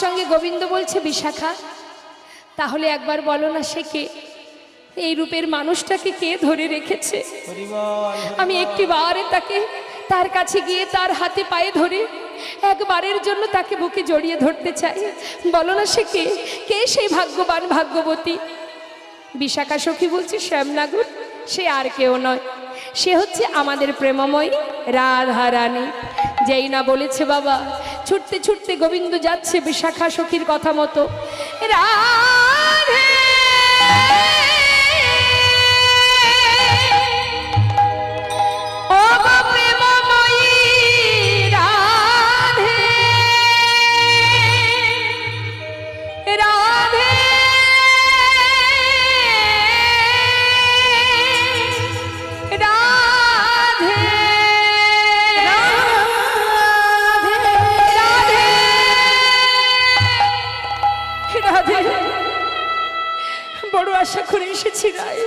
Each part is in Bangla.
সঙ্গে গোবিন্দ বলছে, বিশাখা তাহলে একবার বলো না সে কে, এই রূপের মানুষটাকে কে ধরে রেখেছে? আমি একটিবারে তার কাছে গিয়ে তার হাতে পায়ে ধরে একবারের জন্য তাকে বুকে জড়িয়ে ধরতে চাই। বলো না সে কে, কে সেই ভাগ্যবান ভাগ্যবতী? বিশাখা সখী বলছে, শ্যামনাগর সে আর কেউ নয়, সে হচ্ছে আমাদের প্রেমময়ী রাধা রানী। যেই না বলেছে বাবা, ছুটতে ছুটতে গোবিন্দ যাচ্ছে বিশাখা সখীর কথা মতো। রাধে বড় আশা করে এসেছি রায়,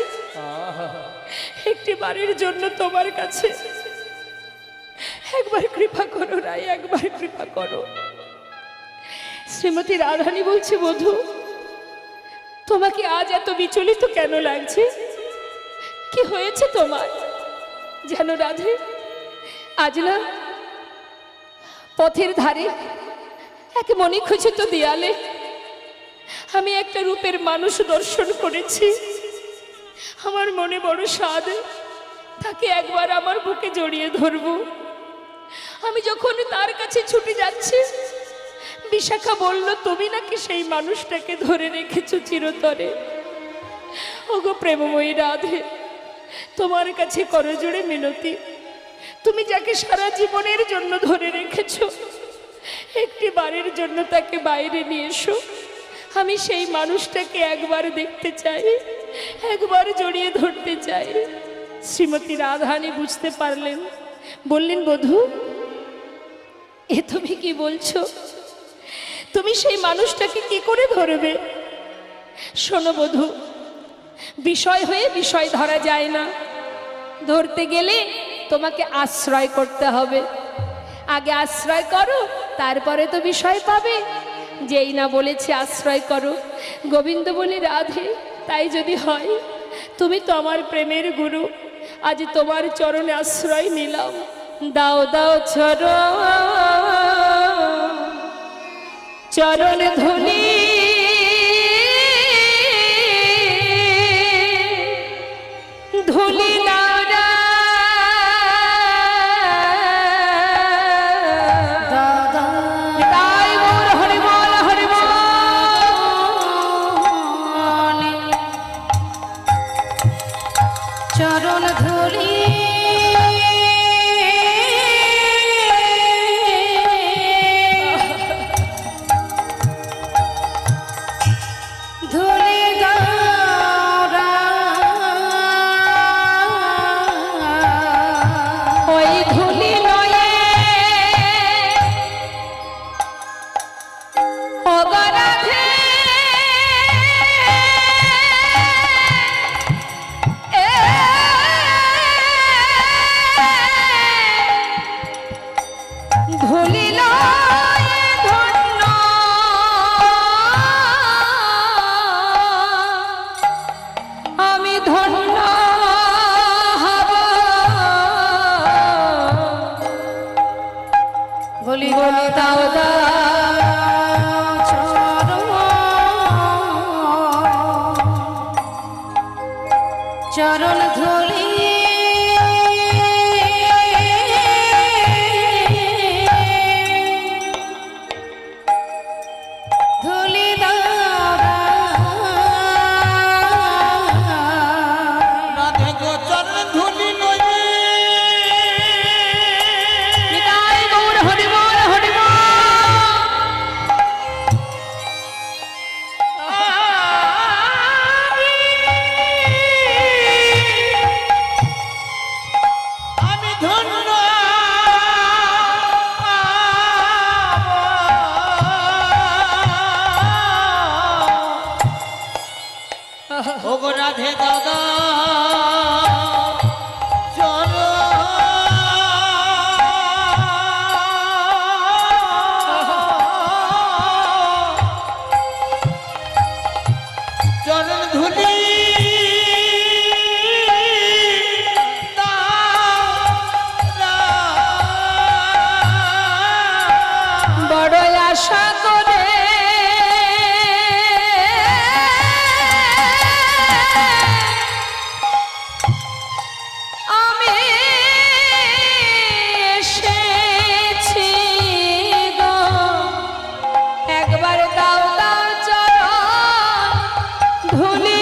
একটি বারের জন্য তোমার কাছে একবার কৃপা করো রায়, একবার কৃপা করো। শ্রীমতী রাধারানী বলছে, বধূ তোমাকে আজ এত বিচলিত কেন লাগছে? কি হয়েছে তোমার? জানো রাধে, আজ না পথের ধারে এক মণিখচিত দেয়ালে আমি একটা রূপের মানুষ দর্শন করেছি। আমার মনে বড় স্বাদ, তাকে একবার আমার বুকে জড়িয়ে ধরব। আমি যখন তার কাছে ছুটে যাচ্ছি, বিশাখা বলল, তুমি নাকি সেই মানুষটাকে ধরে রেখেছো চিরতরে। ওগো প্রেমময়ী রাধে, তোমার কাছে করজোড়ে মিনতি, তুমি যাকে সারা জীবনের জন্য ধরে রেখেছো, একটি বারের জন্য তাকে বাইরে নিয়ে এসো। আমি সেই মানুষটাকে একবার দেখতে চাই, একবার জড়িয়ে ধরতে চাই। শ্রীমতী রাধারানী বুঝতে পারলেন, বললেন, বধূ এ তুমি কি বলছো? তুমি সেই মানুষটাকে কি করে ধরবে? শোনো বধূ, বিষয় হয়ে বিষয় ধরা যায় না। ধরতে গেলে তোমাকে আশ্রয় করতে হবে। আগে আশ্রয় করো, তারপরে তো বিষয় পাবে। যেই না বলেছে আশ্রয় করো, গোবিন্দ বলে, রাধে তাই যদি হয়, তুমি তো আমার প্রেমের গুরু, আজ তোমার চরণে আশ্রয় নিলাম। দাও দাও চরণ ধুলি, ধুলি চরণ ধুলি চরণ ধুলি ধুলি রাধে গো চরণ ধুলি লয়ে নিতাই গৌর হরি বল হরি বল। একবার দাও দাও চরণ ধুলি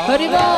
হরিবল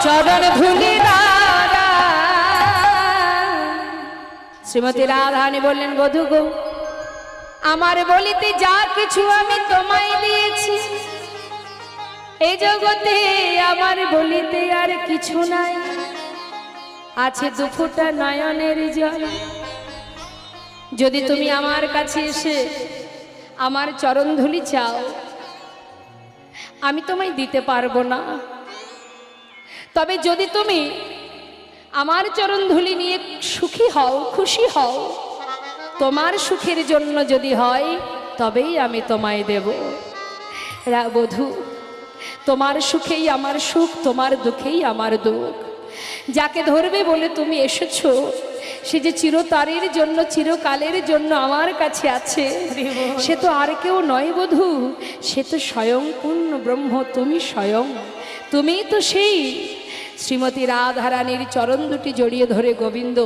চরণ ধুলি দাদা। শ্রীমতী রাধারানী বললেন, বধূ গো, আমার বলিতে যা কিছু আমি তোমায় দিয়েছি, এই জগতে আমার বলিতে আর কিছু নাই, আছে দুফোঁটা নয়নের জল। যদি তুমি আমার কাছে এসে আমার চরণ ধুলি চাও, আমি তোমায় দিতে পারবো না। তবে যদি তুমি আমার চরণ ধুলি নিয়ে সুখী হও, খুশি হও, তোমার সুখের জন্য যদি হয়, তবেই আমি তোমায় দেব। বধূ, তোমার সুখেই আমার সুখ, তোমার দুঃখেই আমার দুঃখ। যাকে ধরবে বলে তুমি এসেছো, সে যে চিরতরের জন্য, চিরকালের জন্য আমার কাছে আছে, সে তো আর কেউ নয় বধূ, সে তো স্বয়ং পূর্ণ ব্রহ্ম। তুমি স্বয়ং, তুমি তো সেই। শ্রীমতী রাধারানীর চরণ দুটি জড়িয়ে ধরে গোবিন্দ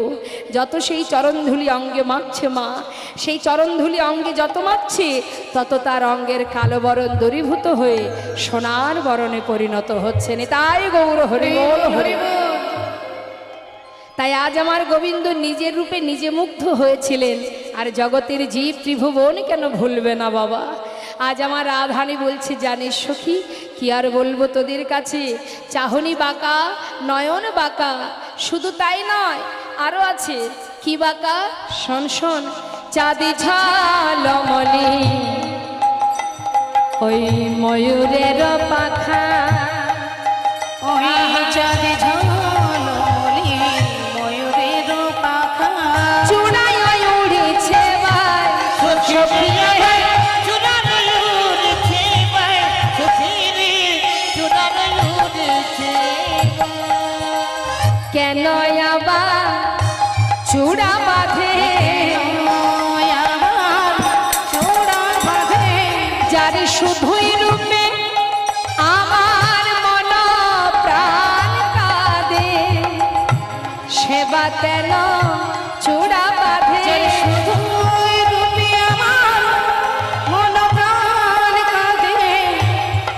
যত সেই চরণধুলি অঙ্গে মাখছে মা, সেই চরণধুলি অঙ্গে যত মাখছে, তত তার অঙ্গের কালো বরণ দূরীভূত হয়ে সোনার বরণে পরিণত হচ্ছে। তাই গৌর হরি বল, হরি বল। তাই আজ আমার গোবিন্দ নিজের রূপে নিজে মুগ্ধ হয়েছিলেন, আর জগতের জীব ত্রিভুবন কেন ভুলবে না বাবা। আজ আমার রাধারানী বলছে, জানিস সখী, কি আর বলবো তোদের কাছে, চাহনি বাঁকা, নয়ন বাঁকা, শুধু তাই নয়, আরো আছে। কি বাঁকা? শোন শোন। চাঁদি ঝালমলি ওই ময়ূরের পাখা, ওই চাঁদি ঝালমলি ময়ূরের পাখা, চূড়ায় উড়েছে ভাই কেন আবার চূড়া বাঁধে, যার শুধুই রূপে আমার মন প্রাণ কাঁদে, সেবা কেন চূড়া বাঁধে, শুধুই রূপে আমার মন প্রাণ কাঁদে,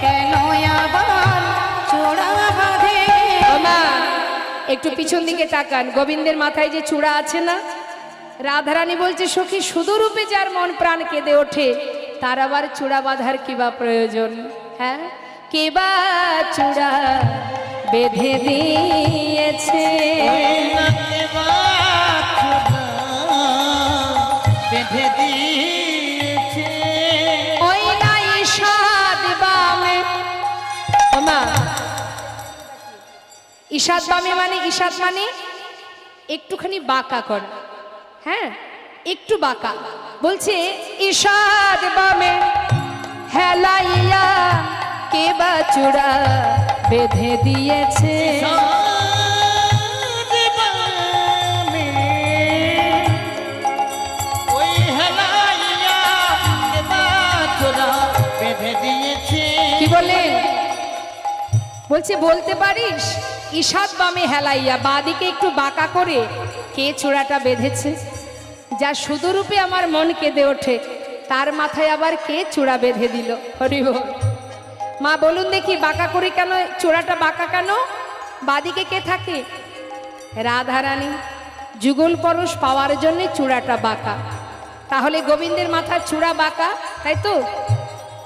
কেন আবার চূড়া বাঁধে। ওমা, একটু পিছন দিকে তাকান, গোবিন্দের মাথায় যে চূড়া আছে না, রাধারানী বলছে, সখী, শুধু রূপে যার মন প্রাণ কেঁদে ওঠে, তার আবার চূড়া বাঁধার কি বা প্রয়োজন? হ্যাঁ, কে বা চূড়া বেঁধে দিয়েছে, বেঁধে দিয়েছে ওই নাই সাদ বা মা ঈশাদ মানে একটুখানি বাঁকা কর, হ্যাঁ একটু বাঁকা। বলছে ঈশাদ বামে হেলাইয়া কে বা চূড়া বেঁধে দিয়েছে। ওই হেলাইয়া কেবা চোরা বেঁধে দিয়েছে। কি বলে? বলছে বলতে পারিস ঈশাদ বামে হেলাইয়া, বাদিকে একটু বাঁকা করে কে চূড়াটা বেঁধেছে? যা শুধুরূপে আমার মন কেঁদে ওঠে, তার মাথায় আবার কে চূড়া বেঁধে দিল। হরি বল। মা বলুন দেখি বাঁকা করে কেন, চূড়াটা বাঁকা কেন? বাদিকে কে থাকে? রাধারানী। যুগল পরশ পাওয়ার জন্য চূড়াটা বাঁকা। তাহলে গোবিন্দের মাথার চূড়া বাঁকা, তাই তো?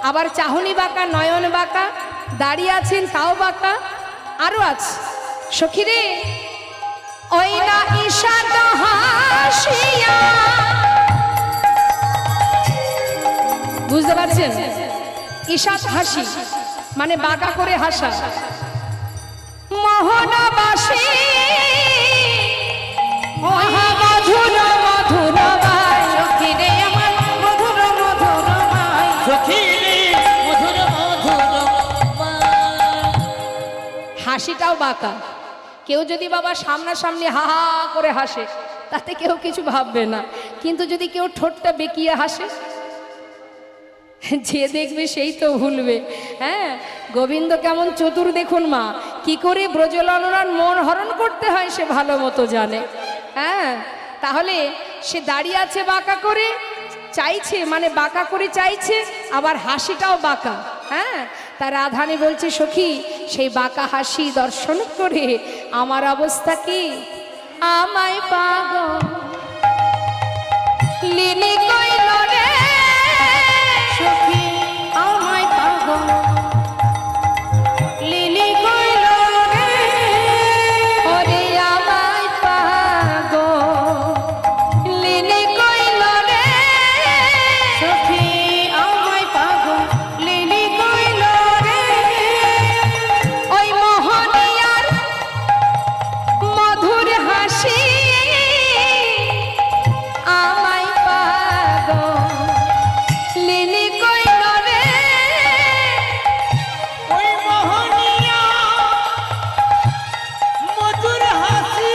আবার চাহনি বাঁকা, নয়ন বাঁকা, দাঁড়িয়ে আছেন তাও বাঁকা, আরো আছে। সখী রে ওই না ঈশাদ হাসিয়া, বুঝতে পারছেন? ঈশাদ হাসি মানে বাঁকা করে হাসা। মোহনবাসী মধুর মধুর বাই, সখী রে আমার মধুর মধুর ভাই। সখী রে মধুর মধুর হাসিটাও বাঁকা। কেউ যদি বাবা সামনাসামনি হা হা করে হাসে তাতে কেউ কিছু ভাববে না, কিন্তু যদি কেউ ঠোঁটটা বেঁকিয়ে হাসে, যে দেখবে সেই তো ভুলবে। হ্যাঁ, গোবিন্দ কেমন চতুর দেখুন মা, কি করে ব্রজললনার মন হরণ করতে হয় সে ভালো মতো জানে। হ্যাঁ, তাহলে সে দাঁড়িয়ে আছে বাঁকা করে, চাইছে মানে বাঁকা করে চাইছে, আবার হাসিটাও বাঁকা। হ্যাঁ, তা রাধানী বলছে সখী সেই বাঁকা হাসি দর্শন করে আমার অবস্থা কি? আমায় পাগল লিলি কইল রে, সখী আমায় পাগল লিলি কইল রে। ওরে আমায় পাগল লিলি কইল রে, সখী আমায় পাগল লিলি কইল রে। ওই মোহনিয়ার মধুর হাসি আমায় পাগল লিলি কইল রে। ওই মোহনিয়া মধুর হাসি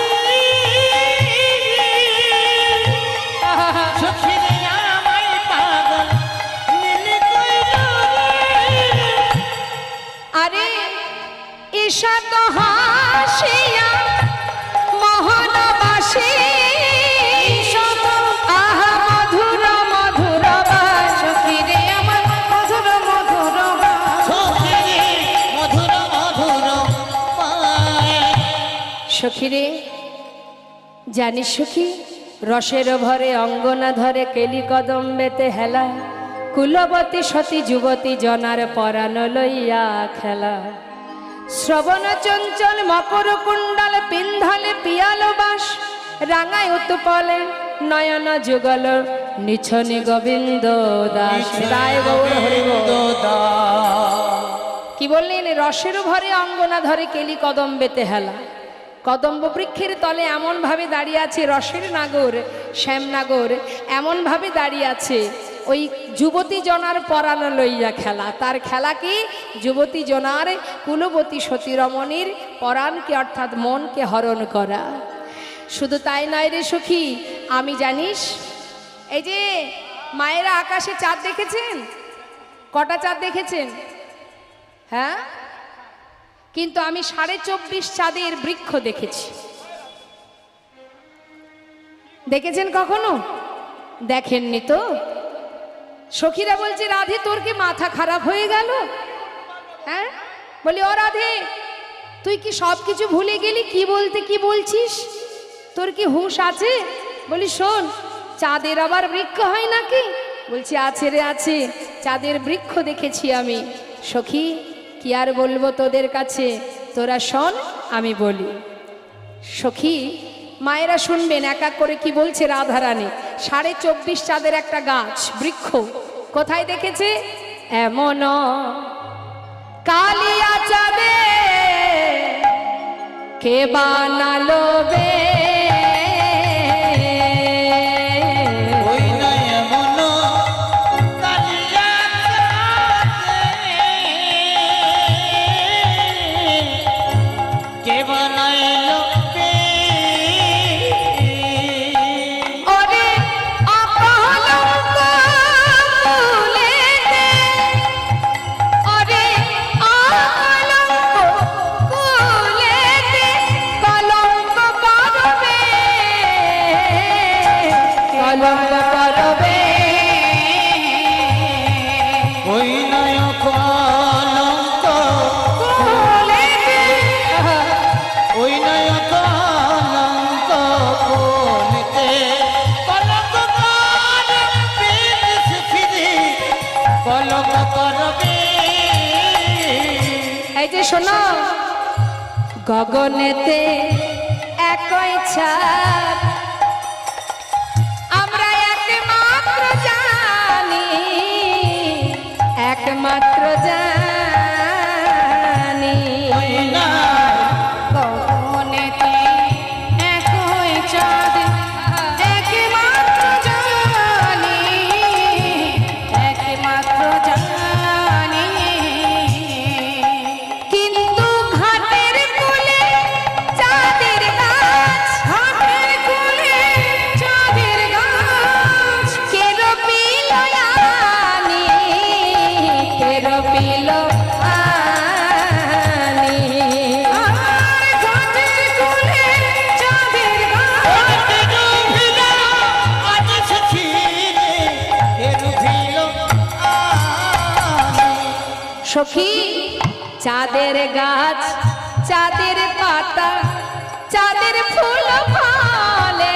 সখী রে আমায় পাগল নীলি কইল রে। আরে ঈশাদ হাসিয়া মোহনবাসী, আহা মধুর মধুর বাই, সখী রে আমার মধুর মধুর ভাই। সখী রে মধুর মধুর পায়। সখী রে জানিস সখী, রসের ভরে অঙ্গনা ধরে কেলি কদম্বেতে হেলা, কুলবতী সতী যুবতী জনার পরাণ লইয়া খেলা। শ্রবণ চঞ্চল মকর কুণ্ডল পিন্ধালে পিয়াল বাস, রাঙায় উৎপলে নয়ন যুগল নিছনে গোবিন্দ দাস। রায় গৌর হরি বল। কি বললেন? রসের ভরে অঙ্গনা ধরে কেলি কদম্বেতে হেলা। কদম্ব বৃক্ষের তলে এমনভাবে দাঁড়িয়ে আছে রসের নাগর, শ্যামনাগর এমনভাবে দাঁড়িয়ে আছে, ওই যুবতী জনার পরাণ লইয়া খেলা। তার খেলা কি? যুবতী জনার কুলবতী সতী রমণীর পরাণকে অর্থাৎ মনকে হরণ করা। শুধু তাই নয় রে সখী, আমি জানিস এই যে মায়েরা আকাশে চাঁদ দেখেছেন? কটা চাঁদ দেখেছেন? হ্যাঁ, কিন্তু আমি 24.5 চাঁদের বৃক্ষ দেখেছি। দেখেছেন কখনো? দেখেননি তো? সখীরা বলছে রাধে তোর কি মাথা খারাপ হয়ে গেল? হ্যাঁ, বলি ও রাধে তুই কি সব কিছু ভুলে গেলি? কি বলতে কি বলছিস? তোর কি হুঁশ আছে? বলি শোন, চাঁদের আবার বৃক্ষ হয় নাকি? বলছি আছে রে আছে, চাঁদের বৃক্ষ দেখেছি আমি। সখী কি আর বলবো তোদের কাছে, তোরা শোন আমি বলি। সখী মায়েরা শুনবেন এক এক করে কি বলছে রাধারানী। 24.5 চাঁদের একটা গাছ বৃক্ষ কোথায় দেখেছে? এমন কালিয়া চাঁদে কে বানালো বে ওই নয় এমন কালিয়া কে বানাইলো বে ওরে অপলঙ্ক কুলেতে ওরে অপলঙ্ক কুলেতে কলঙ্ক করবে কলঙ্ক করবে ওই নয় কলঙ্ক কুলেতে ওই নয় কলঙ্ক বলতে কলঙ্ক করবে সুখিদি কলঙ্ক করবে এই যে শোনো গগনেতে একই ছাদ আমরা একমাত্র জানি একমাত্র জানি ওই না গগনেতে একই চাঁদ একমাত্র জানি একমাত্র জানি কিন্তু ঘাটের কোলে চাঁদের গাছ ঘাটের কোলে চাঁদের গাছ কে রবিল আনি কে রবিল আনি আর ঘাটের কোলে চাঁদের গাছ আজ সখী এর ভিল আনি সখী চাঁদের গাছ চাঁদের পাতা চাঁদের ফুল ফলে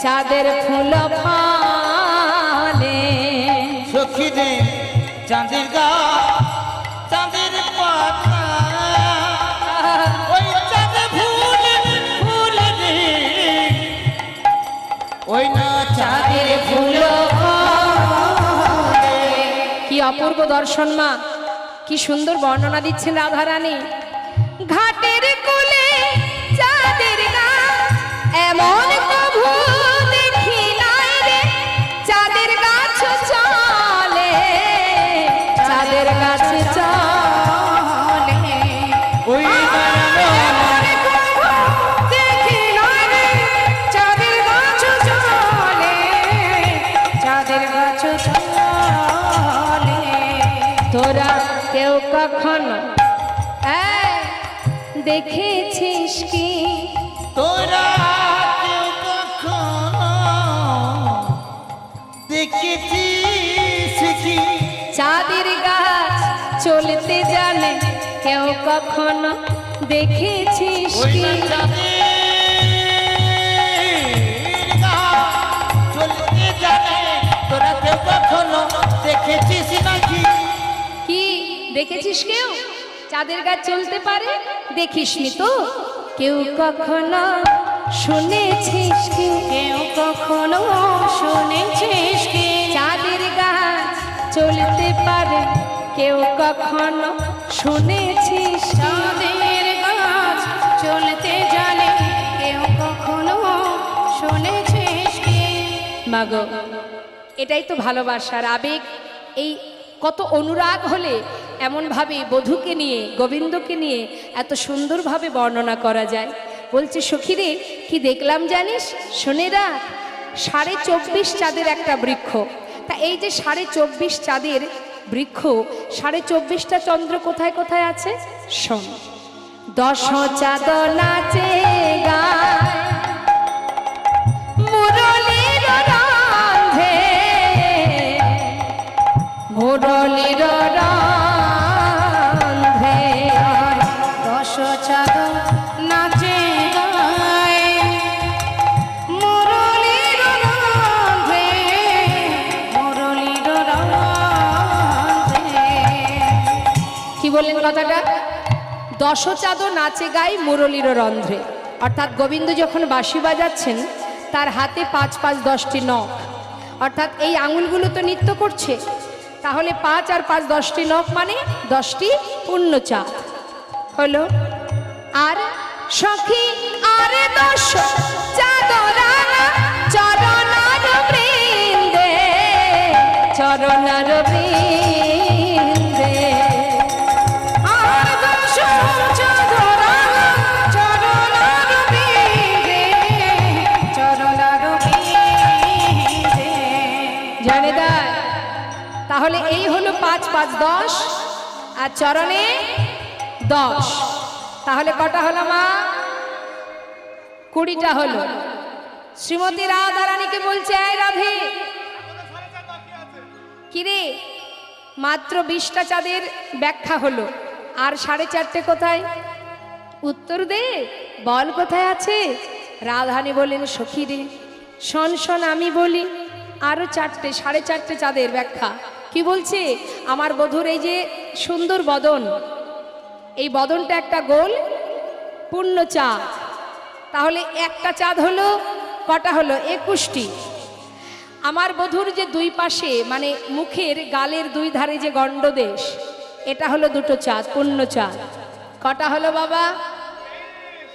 চাঁদের ফুল ফলে সখী রে চাঁদের গা চাঁদের পাতা ওই চাঁদে ফুল ফুল রে ওই না চাঁদের ফুল কি অপূর্ব দর্শন মা কি সুন্দর বর্ণনা দিচ্ছেন রাধারানী ঘাটের কোলে চাঁদের গাছ এমন প্রভু দেখি নাই রে চাঁদের গাছ চলে চাঁদের গাছ চলে ওই না দেখি নয় রে চাঁদের গাছ চলে চাঁদের গাছ চলে তোরা কেউ কখনো দেখেছিস কি তোরা কেউ কখনো দেখেছিস কি চাঁদের গাছ চলতে জানে কেউ কখনো দেখেছিস ওই কি না চাঁদের গা চলতে জানে তোরা কেউ কখনো দেখেছিস নাকি কি দেখেছিস কেউ চাঁদের গাছ চলতে পারে দেখিসনি তো কেউ কখনো শুনেছিস কি কেউ কখনো শুনেছিস কি চাঁদের গাছ চলতে পারে কেউ কখনো শুনেছিস কি? চাঁদের গাছ চলতে জানে কেউ কখনো শুনেছিস কি মাগো এটাই তো ভালোবাসার আবেগ এই কত অনুরাগ হলে এমনভাবে বধূকে নিয়ে গোবিন্দকে নিয়ে এত সুন্দরভাবে বর্ণনা করা যায় বলছে সখীরে কি দেখলাম জানিস শুনে রাখ 24.5 চাঁদের একটা বৃক্ষ তা এই যে 24.5 চাঁদের বৃক্ষ 24.5টা চন্দ্র কোথায় কোথায় আছে শোন 10 চাঁদ নাচে গায় মুরলীর রন্ধে মুরলীর রন্ধে 10 চাঁদ নাচে গায় মুরলীর রন্ধে মুরলীর রন্ধে কি বললেন কথাটা 10 চাঁদ নাচে গায় মুরলীর রন্ধ্রে অর্থাৎ গোবিন্দ যখন বাঁশি বাজাচ্ছেন তার হাতে 5 5 10টি নখ অর্থাৎ এই আঙুলগুলো তো নৃত্য করছে তাহলে 5 আর 5 10টি নখ মানে 10টি পূর্ণ চাঁদ হলো আর সখী আর দোষ চাদরানা চরণার বৃন্দে চরণার বৃন্দে আর দোষ চাদরানা চরণার বৃন্দে চরণার বৃন্দে। জানে দা তাহলে এই হলো 5 5 10 আর চরণে 10, তাহলে কটা হলো মা? 20টা হলো। শ্রীমতী রাধারানীকে বলছে, এই রাধে, কিরে মাত্র 20টা চাঁদের ব্যাখ্যা হলো, আর 4.5টে কোথায়? উত্তর দে, বল কোথায় আছে? রাধারানী বললেন, সখী রে শোন শোন, আমি বলি আরো 4টে 4.5টে চাঁদের ব্যাখ্যা। কি বলছে? আমার বধূর এই যে সুন্দর বদন, এই বদনটা একটা গোল পূর্ণ চাঁদ। তাহলে একটা চাঁদ হলো কটা হলো? 21টি। আমার বধূর যে দুই পাশে মানে মুখের গালের দুই ধারে যে গণ্ডদেশ, এটা হলো 2টো চাঁদ, পূর্ণ চাঁদ। কটা হলো বাবা?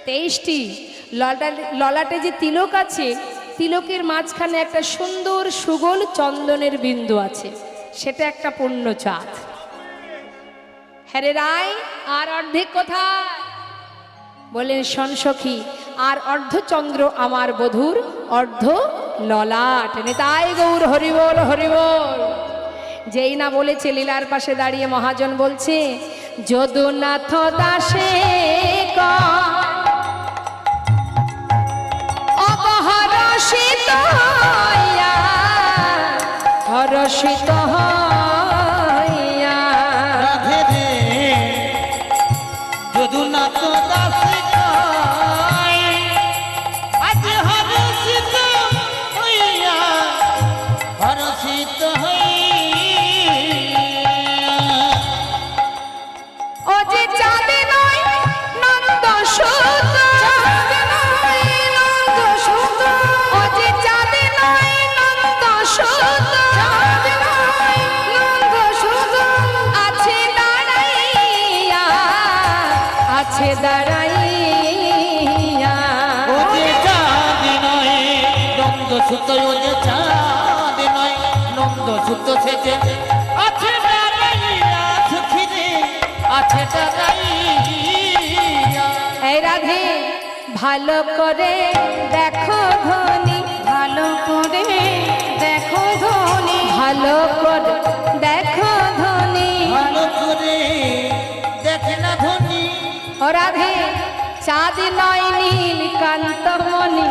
23টি। ললাটে যে তিলক আছে, তিলকের মাঝখানে একটা সুন্দর সুগোল চন্দনের বিন্দু আছে, সেটা একটা পূর্ণ চাঁদ। হ্যারে রায়, আর অর্ধেক কোথায়? বলেন শোন সখী, আর অর্ধচন্দ্র আমার বধূর অর্ধ ললাট। নেতাই গৌর হরিবল হরিবল। যেই না বলেছে, লীলার পাশে দাঁড়িয়ে মহাজন বলছে, যদুনাথ দাসে অপহরষিত হইয়া হরষিত হইয়া রাধে রে যদুনাথ দাসে কয়, আজ হরষিত হইয়া হরষিত হইয়া। ও যে চাঁদ নয় নন্দ সুত, ও যে চাঁদ নয় নন্দ সুত, আছে দাঁড়াইয়া, আছে দাঁড়াইয়া। ও যে চাঁদ নয় নন্দ সুত, ও যে চাঁদ নয় নন্দ সুত, সেজে আছে দাঁড়াইয়া, সখী রে আছে দাঁড়াইয়া। এই রাধে, ভালো করে দেখো ধনী, ভালো করে দেখো ধনী, ভালো করে দেখো ধনী। ভালো করে দেখে না ধনী। ও রাধে, চাঁদ নয় নীল কান্তমণি,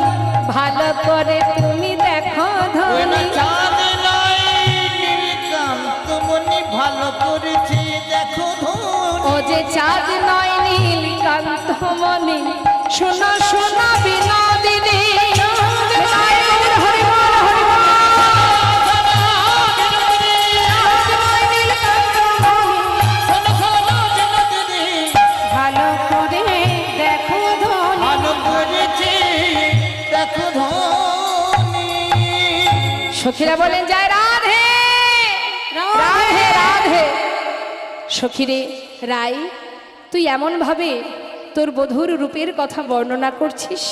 ভালো করে তুমি দেখো ওই না ধনী। চাঁদ নয় নীলকান্ত মনি, ভালো করেছে দেখো ধনী। ও যে চাঁদ নয় নীল কান্তমণি, শোনো শোনো বিনোদিনী। হরি বল, হরি বল, হরি বল। শোনো শোনো জনদিনী, ভালো করে দেখো ধনী। ভালো করেছে দেখো ধনী। সখীরা বলেন, যায় রাধে রাধে রাধে। সখীরে রাই, তুই এমন ভাবে তোর বধূর রূপের কথা বর্ণনা করছিস।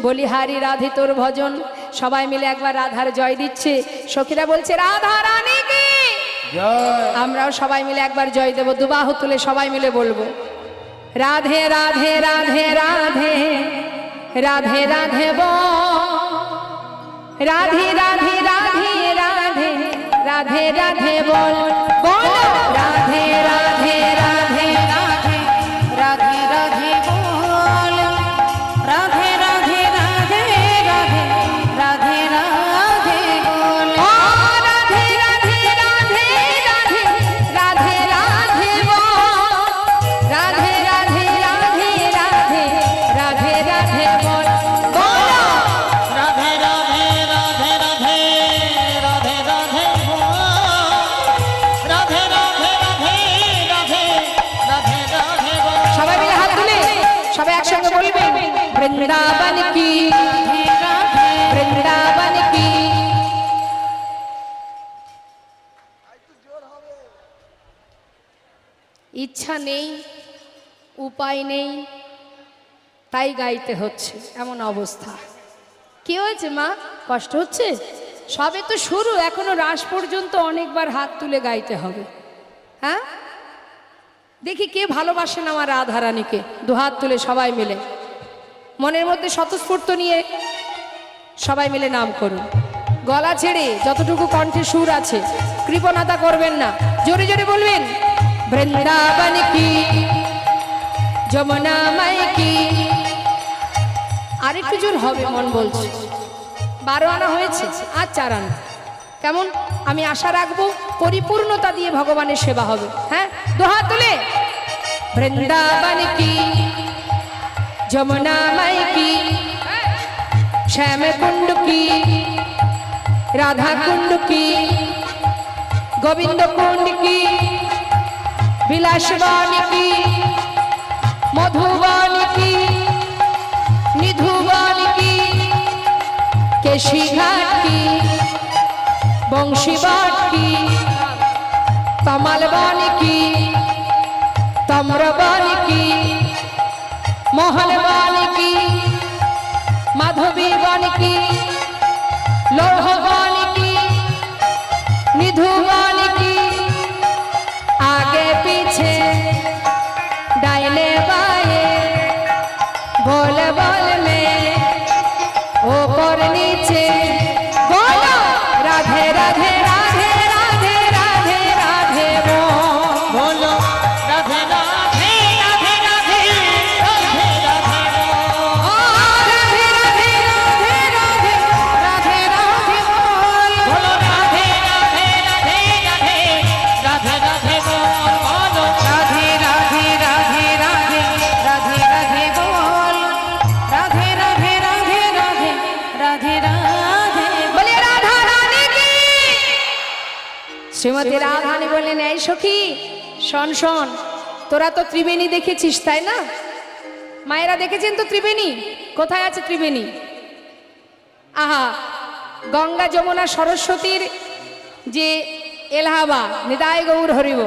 বলি, হারি রাধে তোর ভজন। সবাই মিলে একবার রাধার জয় দিচ্ছে। সখীরা বলছে, রাধা রানীকে। আমরাও সবাই মিলে একবার জয় দেব, দুবাহু তুলে সবাই মিলে বলবো, রাধে রাধে রাধে রাধে রাধে রাধে রাধে রাধে রাধে রাধে রাধে রাধে বল বল, রাধে রাধে রাধে রাধে রাধে রাধে বল, রাধে রাধে রাধে রাধে রাধে রাধে বল, ও রাধে রাধে রাধে রাধে রাধে রাধে বল, রাধে রাধে রাধে রাধে রাধে রাধে বল বল, রাধে রাধে রাধে রাধে রাধে রাধে বল। রাধে রাধে রাধে রাধে রাধে রাধে বল। সবাই মিলে হাত তুলে সবাই একসঙ্গে বলবেন, বৃন্দাবন কি, বৃন্দাবন কি। ইচ্ছা নেই, উপায় নেই, তাই গাইতে হচ্ছে, এমন অবস্থা। কি হয়েছে মা, কষ্ট হচ্ছে? সবে তো শুরু, এখনো রাস পর্যন্ত অনেকবার হাত তুলে গাইতে হবে। হ্যাঁ, দেখি কে ভালোবাসেন আমার রাধারানীকে, দুহাত তুলে সবাই মিলে মনের মধ্যে স্বতঃস্ফূর্ত নিয়ে সবাই মিলে নাম করুন। গলা ছেড়ে যতটুকু কণ্ঠে সুর আছে কৃপণতা করবেন না, জোরে জোরে বলবেন বৃন্দাবন কি, যমুনা মাই কি। আরেকটু জোর হবে, মন বলছে। 12 আনা হয়েছে, আর 4 আনা। কেমন? আমি আশা রাখবো পরিপূর্ণতা দিয়ে ভগবানের সেবা হবে। হ্যাঁ, দুহাত তুলে বৃন্দাবন কি, যমুনা মাই কি, শ্যাম কুণ্ড কি, রাধা কুণ্ড কি, গোবিন্দ কুণ্ড কি, বিলাসবন কি, মধুবন কি, নিধুবন কি, কেশিঘাট কি, বংশীবন কি, কমলবন কি, তম্রবন কি, মোহনবন কি, মাধবীবন কি, লৌহবন কি, নিধুবন কি, आगे पीछे दाहिने बाएं बोल बोल में ऊपर नीचे बोलो राधे राधे राधे राधे राधे राधे बोलो राधे राधे राधे राधे राधे राधे ओ राधे राधे राधे राधे राधे राधे बोल बोलो राधे राधे राधे राधे राधे राधे बोलो राधे राधे राधे राधे राधे राधे बोल राधे राधे राधे राधे राधे राधे बोले राधा रानी की। শ্রীমতী রাধারানী বললেন, এই সখী শোন শোন, তোরা তো ত্রিবেণী দেখেছিস তাই না? মায়েরা দেখেছেন তো ত্রিবেণী? কোথায় আছে ত্রিবেণী? আহা, গঙ্গা যমুনা সরস্বতীর যে এলাহাবাদ, নিতাই গৌর হরিব।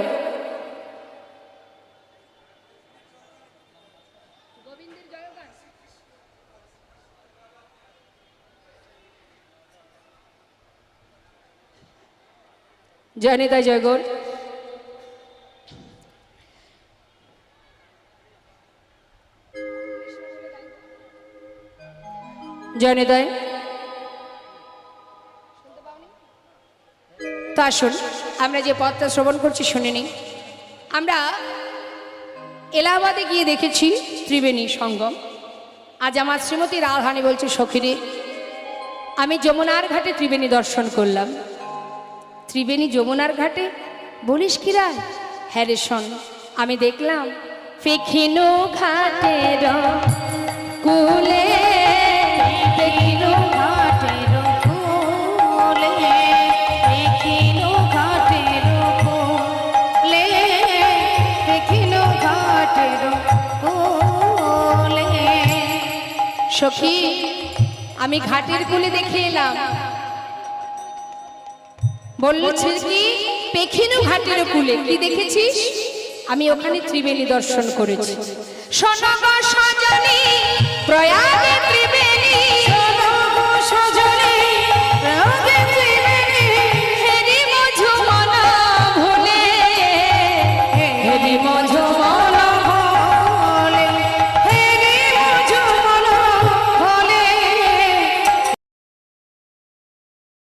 জয় নিতাই জয় গৌর। জয় নিতাই। তো আসুন আমরা যে পথটা শ্রবণ করছি শুনে নিই। আমরা এলাহাবাদে গিয়ে দেখেছি ত্রিবেণী সঙ্গম। আজ আমার শ্রীমতী রাধারানী বলছে, সখীরে আমি যমুনার ঘাটে ত্রিবেণী দর্শন করলাম। ত্রিবেণী যমুনার ঘাটে বলিস কি রায়? হ্যাঁ রে শোন, আমি দেখলাম পেখিনো ঘাটের কুলে, पेखिनो घाटेरो कोले पेखिनो घाटेरो कोले पेखिनो घाटेरो कोले সখী আমি ঘাটের কুলে দেখে এলাম। বলছে কি পেখিনো ঘাটের কুলে কি দেখেছিস? আমি ওখানে ত্রিবেণী দর্শন করেছি। শোনো গো